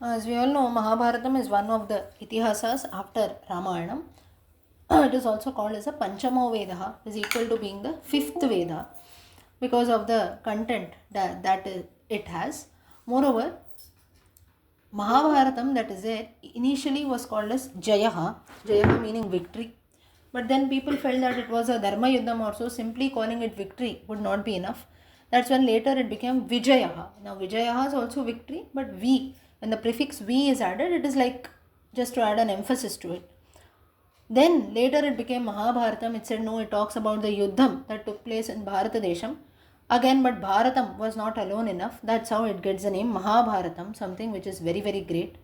As we all know, Mahabharatam is one of the Itihasas after Ramayana. It is also called as a Panchamo Veda, is equal to being the fifth Veda because of the content that it has. Moreover, Mahabharatam that is there initially was called as Jayaha, Jayaha meaning victory. But then people felt that it was a Dharma Yuddham also, simply calling it victory would not be enough. That's when later it became Vijayaha. Now Vijayaha is also victory, but V, when the prefix V is added, it is like just to add an emphasis to it. Then later it became Mahabharatam. It said no, it talks about the Yuddham that took place in Bharatadesham. Again, but Bharatam was not alone enough. That's how it gets the name Mahabharatam, something which is very, very great.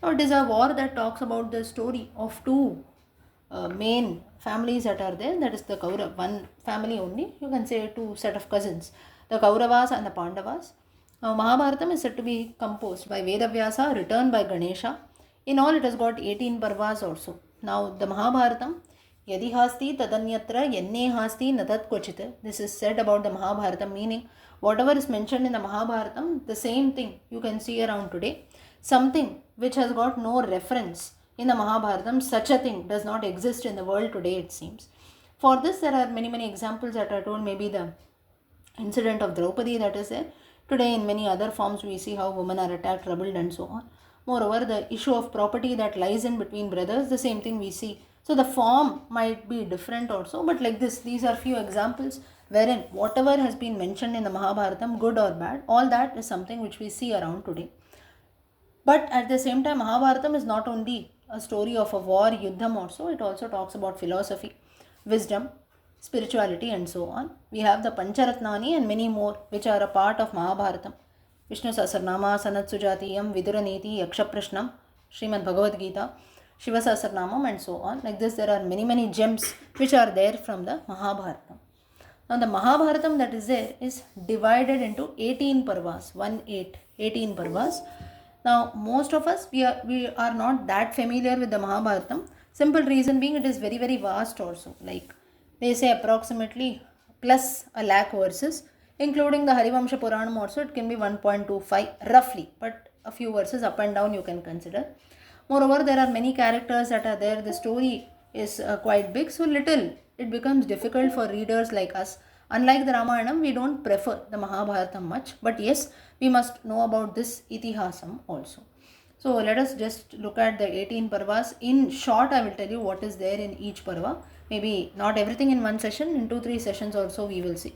Now, it is a war that talks about the story of two main families that are there. That is the Kaurav, one family only. You can say two set of cousins, the Kauravas and the Pandavas. Now, Mahabharatam is said to be composed by Vedavyasa, written by Ganesha. In all, it has got 18 parvas also. Now, the Mahabharatam, Yadi hasti tadanyatra yenne hasti natat kochit. This is said about the Mahabharatam, meaning whatever is mentioned in the Mahabharatam, the same thing you can see around today. Something which has got no reference in the Mahabharatam, such a thing does not exist in the world today, it seems. For this, there are many, many examples that are told. Maybe the incident of Draupadi that is there. Today, in many other forms, we see how women are attacked, troubled, and so on. Moreover, the issue of property that lies in between brothers, the same thing we see. So the form might be different also, but like this, these are few examples wherein whatever has been mentioned in the Mahabharatam, good or bad, all that is something which we see around today. But at the same time, Mahabharatam is not only a story of a war, Yuddham also, it also talks about philosophy, wisdom, spirituality, and so on. We have the Pancharatnani and many more which are a part of Mahabharatam. Vishnu Sahasranama, Sanat Sujatiyam, Viduraniti, Yakshaprashnam, Srimad Bhagavad Gita, Shiva Sahasranamam, and so on. Like this, there are many, many gems which are there from the Mahabharatam. Now, the Mahabharatam that is there is divided into 18 parvas, 18 parvas. Now, most of us, we are not that familiar with the Mahabharatam. Simple reason being it is very, very vast also. Like they say approximately plus a lakh verses, including the Harivamsha Puranam also, it can be 1.25 roughly, but a few verses up and down you can consider. Moreover, there are many characters that are there. The story is quite big, so little it becomes difficult for readers like us. Unlike the Ramayana, we don't prefer the Mahabharatam much, but yes, we must know about this Itihasam also. So let us just look at the 18 parvas. In short, I will tell you what is there in each parva. Maybe not everything in one session, in 2-3 sessions also we will see.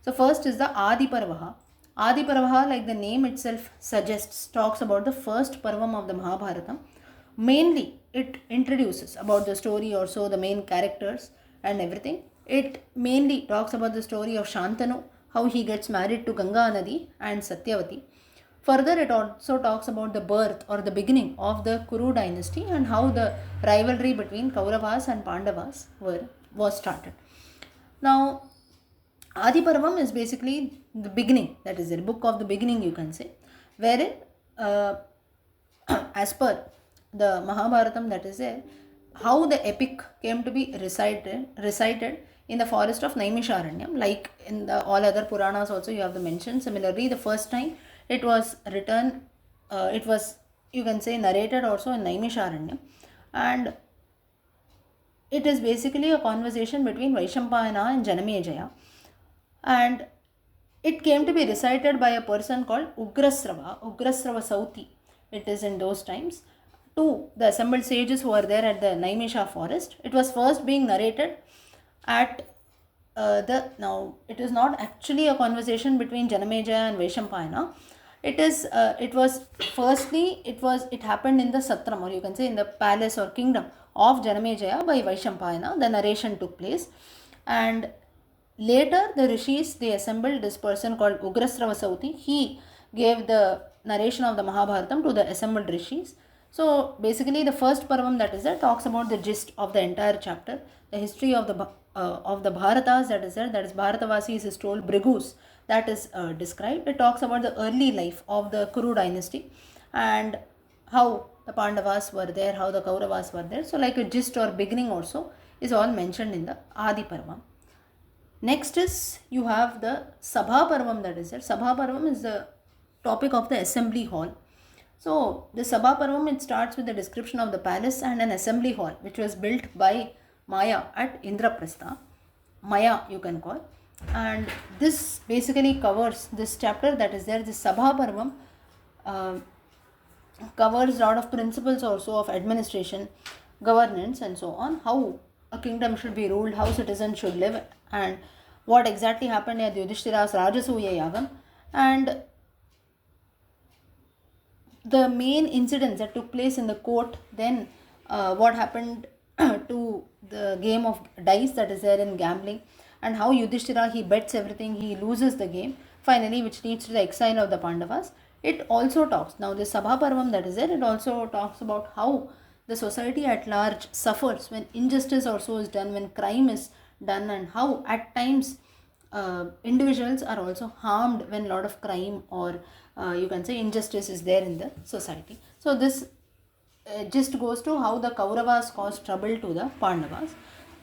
So first is the Adi Parvaha. Adi Parvaha, like the name itself suggests, talks about the first parvam of the Mahabharatam. Mainly, it introduces about the story or so, the main characters and everything. It mainly talks about the story of Shantanu, how he gets married to Ganga Nadi and Satyavati. Further, it also talks about the birth or the beginning of the Kuru dynasty and how the rivalry between Kauravas and Pandavas was started. Now, Adi Parvam is basically the beginning, that is the book of the beginning, you can say, wherein as per the Mahabharatam that is there, how the epic came to be recited in the forest of Naimisharanyam, like in the all other Puranas also you have the mention. Similarly, the first time it was written, it was, you can say, narrated also in Naimisharanyam, and it is basically a conversation between Vaishampayana and Janamejaya, and it came to be recited by a person called Ugrasrava Sauti. It is in those times to the assembled sages who are there at the Naimisha forest. It was first being narrated at now it is not actually a conversation between Janamejaya and Vaishampayana. It happened in the Satram, or you can say in the palace or kingdom of Janamejaya by Vaishampayana. The narration took place, and later the rishis, they assembled this person called Ugrasrava Sauti. He gave the narration of the Mahabharatam to the assembled rishis. So basically, the first parvam that is there talks about the gist of the entire chapter, the history of the Bharatas that is there, that is Bharatavasis is told, Brigus that is described. It talks about the early life of the Kuru dynasty and how the Pandavas were there, how the Kauravas were there. So like a gist or beginning also is all mentioned in the Adi Parvam. Next is you have the Sabha Parvam that is there. Sabha Parvam is the topic of the assembly hall. So the Sabha Parvam, it starts with the description of the palace and an assembly hall which was built by Maya at Indraprastha. Maya you can call. And this basically covers this chapter that is there. The Sabha Parvam covers a lot of principles also of administration, governance and so on, how a kingdom should be ruled, how citizens should live, and what exactly happened at Yudhishthira's Rajasuya Yagam, and the main incidents that took place in the court, then what happened to the game of dice that is there in gambling, and how Yudhishthira, he bets everything, he loses the game finally, which leads to the exile of the Pandavas. It also talks, now the Sabha Parvam that is there, it also talks about how the society at large suffers when injustice also is done, when crime is done, and how at times individuals are also harmed when a lot of crime or you can say injustice is there in the society. So this just goes to how the Kauravas caused trouble to the Pandavas.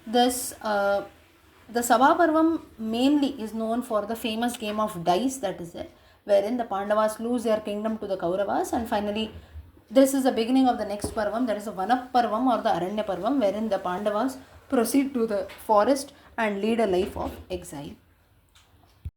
This the Sabha Parvam mainly is known for the famous game of dice that is there, wherein the Pandavas lose their kingdom to the Kauravas, and finally this is the beginning of the next Parvam, that is the Vanap Parvam or the Aranya Parvam, wherein the Pandavas proceed to the forest and lead a life of exile.